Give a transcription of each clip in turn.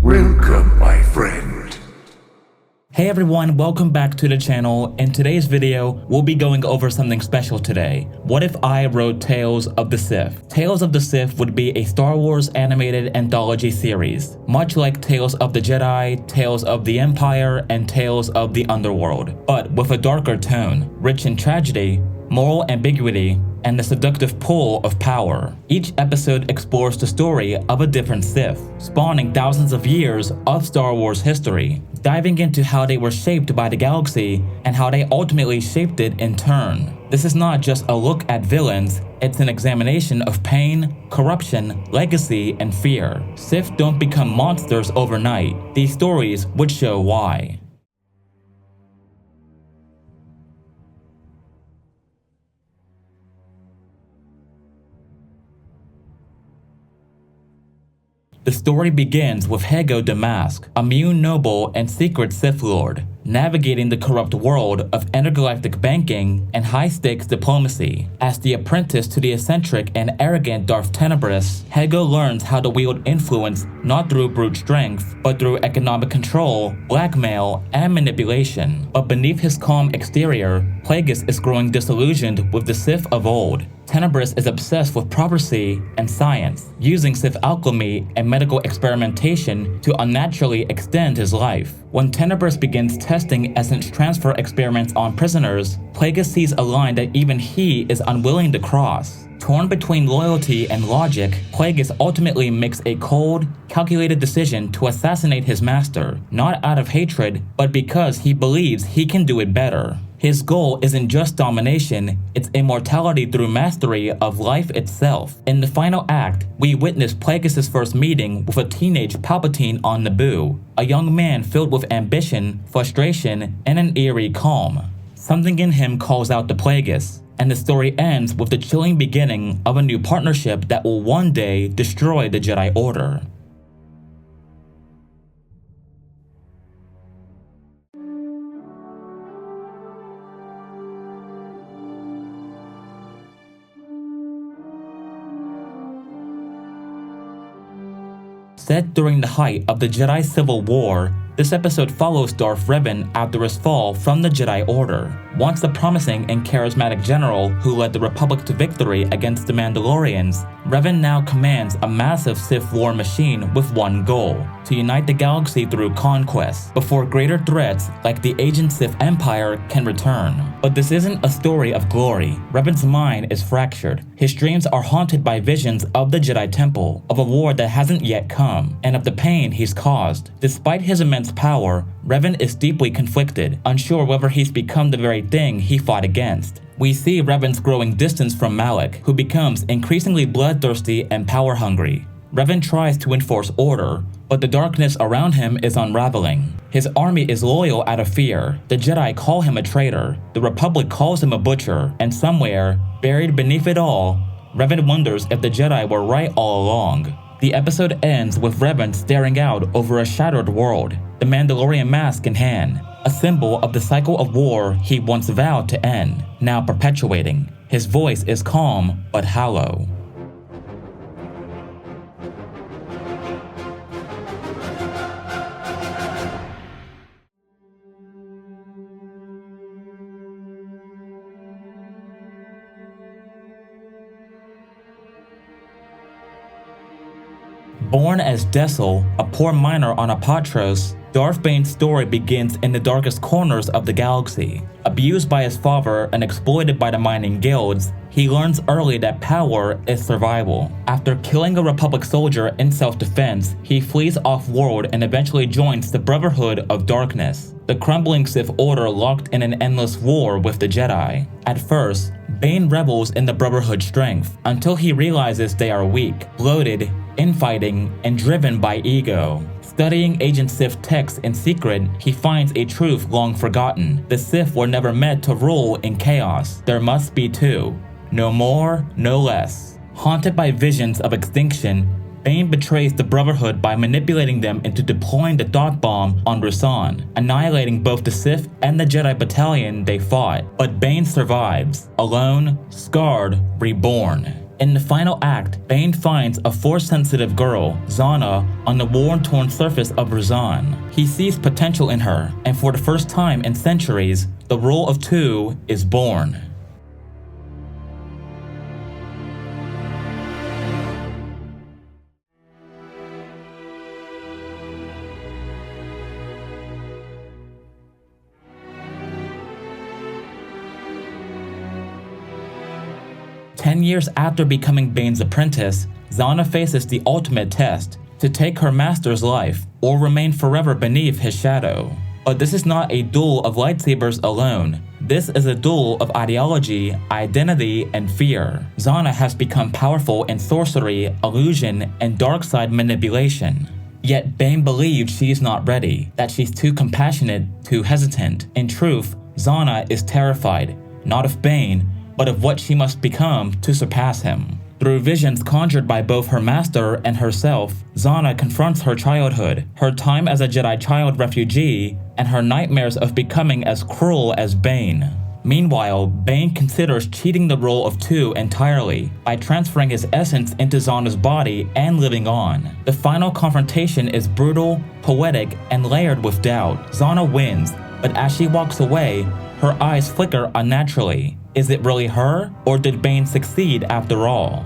Welcome, my friend. Hey everyone, welcome back to the channel. In today's video, we'll be going over something special today. What if I wrote Tales of the Sith? Tales of the Sith would be a Star Wars animated anthology series, much like Tales of the Jedi, Tales of the Empire, and Tales of the Underworld, but with a darker tone, rich in tragedy, moral ambiguity, and the seductive pull of power. Each episode explores the story of a different Sith, spawning thousands of years of Star Wars history, diving into how they were shaped by the galaxy and how they ultimately shaped it in turn. This is not just a look at villains, it's an examination of pain, corruption, legacy, and fear. Sith don't become monsters overnight. These stories would show why. The story begins with Hego the Mask, a Mu noble and secret Sith Lord, navigating the corrupt world of intergalactic banking and high-stakes diplomacy. As the apprentice to the eccentric and arrogant Darth Tenebrous, Hego learns how to wield influence not through brute strength, but through economic control, blackmail, and manipulation. But beneath his calm exterior, Plagueis is growing disillusioned with the Sith of old. Tenebrous is obsessed with prophecy and science, using Sith alchemy and medical experimentation to unnaturally extend his life. When Tenebrous begins testing essence transfer experiments on prisoners, Plagueis sees a line that even he is unwilling to cross. Torn between loyalty and logic, Plagueis ultimately makes a cold, calculated decision to assassinate his master, not out of hatred, but because he believes he can do it better. His goal isn't just domination, it's immortality through mastery of life itself. In the final act, we witness Plagueis' first meeting with a teenage Palpatine on Naboo, a young man filled with ambition, frustration, and an eerie calm. Something in him calls out to Plagueis, and the story ends with the chilling beginning of a new partnership that will one day destroy the Jedi Order. Set during the height of the Jedi Civil War, this episode follows Darth Revan after his fall from the Jedi Order. Once the promising and charismatic general who led the Republic to victory against the Mandalorians, Revan now commands a massive Sith war machine with one goal: to unite the galaxy through conquest, before greater threats like the aging Sith Empire can return. But this isn't a story of glory. Revan's mind is fractured. His dreams are haunted by visions of the Jedi Temple, of a war that hasn't yet come, and of the pain he's caused. Despite his immense power, Revan is deeply conflicted, unsure whether he's become the very thing he fought against. We see Revan's growing distance from Malak, who becomes increasingly bloodthirsty and power-hungry. Revan tries to enforce order, but the darkness around him is unraveling. His army is loyal out of fear. The Jedi call him a traitor. The Republic calls him a butcher. And somewhere, buried beneath it all, Revan wonders if the Jedi were right all along. The episode ends with Revan staring out over a shattered world, the Mandalorian mask in hand, a symbol of the cycle of war he once vowed to end, now perpetuating. His voice is calm but hollow. Born as Dessel, a poor miner on Apatros, Darth Bane's story begins in the darkest corners of the galaxy. Abused by his father and exploited by the mining guilds, he learns early that power is survival. After killing a Republic soldier in self-defense, he flees off-world and eventually joins the Brotherhood of Darkness, the crumbling Sith Order locked in an endless war with the Jedi. At first, Bane revels in the Brotherhood's strength, until he realizes they are weak, bloated, infighting, and driven by ego. Studying Agent Sith texts in secret, he finds a truth long forgotten. The Sith were never meant to rule in chaos. There must be two. No more, no less. Haunted by visions of extinction, Bane betrays the Brotherhood by manipulating them into deploying the Thought Bomb on Ruusan, annihilating both the Sith and the Jedi battalion they fought. But Bane survives, alone, scarred, reborn. In the final act, Bane finds a Force-sensitive girl, Zana, on the worn-torn surface of Razan. He sees potential in her, and for the first time in centuries, the rule of two is born. Ten years after becoming Bane's apprentice, Zana faces the ultimate test, to take her master's life or remain forever beneath his shadow. But this is not a duel of lightsabers alone. This is a duel of ideology, identity, and fear. Zana has become powerful in sorcery, illusion, and dark side manipulation. Yet Bane believes she is not ready, that she's too compassionate, too hesitant. In truth, Zana is terrified, not of Bane, but of what she must become to surpass him. Through visions conjured by both her master and herself, Zana confronts her childhood, her time as a Jedi child refugee, and her nightmares of becoming as cruel as Bane. Meanwhile, Bane considers cheating the role of two entirely by transferring his essence into Zana's body and living on. The final confrontation is brutal, poetic, and layered with doubt. Zana wins, but as she walks away, her eyes flicker unnaturally. Is it really her, or did Bane succeed after all?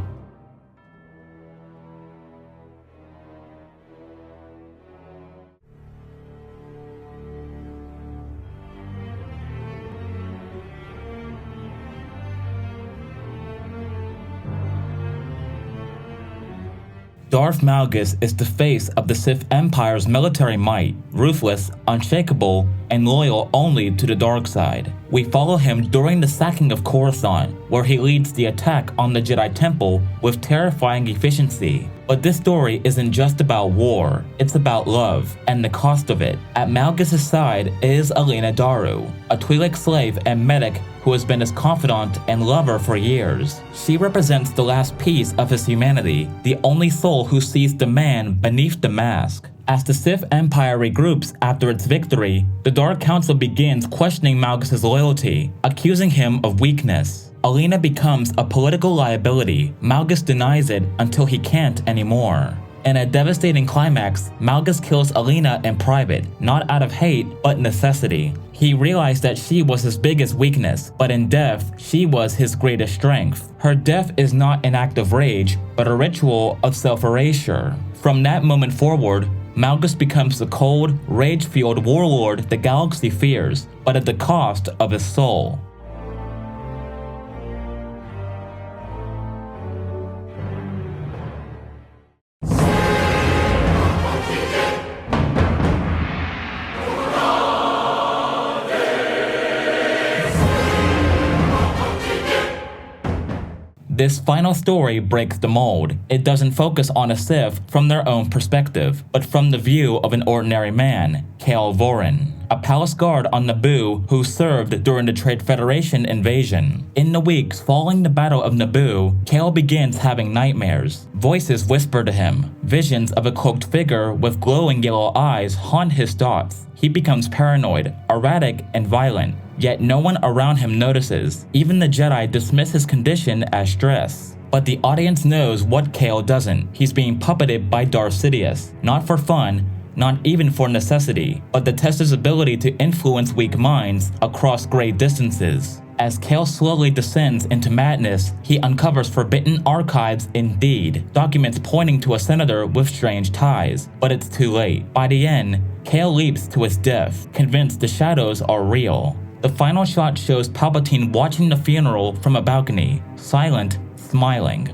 Darth Malgus is the face of the Sith Empire's military might, ruthless, unshakable, and loyal only to the dark side. We follow him during the sacking of Coruscant, where he leads the attack on the Jedi Temple with terrifying efficiency. But this story isn't just about war, it's about love, and the cost of it. At Malgus' side is Alina Daru, a Twi'lek slave and medic who has been his confidant and lover for years. She represents the last piece of his humanity, the only soul who sees the man beneath the mask. As the Sith Empire regroups after its victory, the Dark Council begins questioning Malgus' loyalty, accusing him of weakness. Alina becomes a political liability. Malgus denies it until he can't anymore. In a devastating climax, Malgus kills Alina in private, not out of hate, but necessity. He realized that she was his biggest weakness, but in death, she was his greatest strength. Her death is not an act of rage, but a ritual of self-erasure. From that moment forward, Malgus becomes the cold, rage-fueled warlord the galaxy fears, but at the cost of his soul. This final story breaks the mold. It doesn't focus on a Sith from their own perspective, but from the view of an ordinary man, Kale Vorin, a palace guard on Naboo who served during the Trade Federation invasion. In the weeks following the Battle of Naboo, Kale begins having nightmares. Voices whisper to him. Visions of a cloaked figure with glowing yellow eyes haunt his thoughts. He becomes paranoid, erratic, and violent. Yet no one around him notices. Even the Jedi dismiss his condition as stress. But the audience knows what Kale doesn't. He's being puppeted by Darth Sidious, not for fun, not even for necessity, but to test his ability to influence weak minds across great distances. As Kale slowly descends into madness, he uncovers forbidden archives indeed, documents pointing to a senator with strange ties. But it's too late. By the end, Kale leaps to his death, convinced the shadows are real. The final shot shows Palpatine watching the funeral from a balcony, silent, smiling.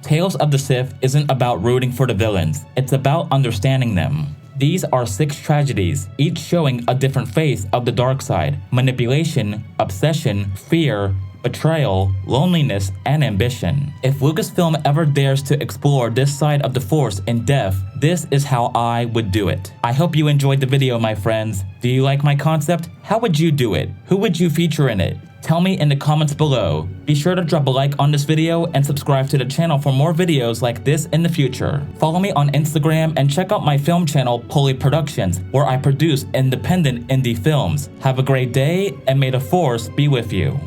Tales of the Sith isn't about rooting for the villains, it's about understanding them. These are 6 tragedies, each showing a different face of the dark side: manipulation, obsession, fear, betrayal, loneliness, and ambition. If Lucasfilm ever dares to explore this side of the Force in depth, this is how I would do it. I hope you enjoyed the video, my friends. Do you like my concept? How would you do it? Who would you feature in it? Tell me in the comments below. Be sure to drop a like on this video and subscribe to the channel for more videos like this in the future. Follow me on Instagram and check out my film channel, Pulley Productions, where I produce independent indie films. Have a great day, and may the Force be with you.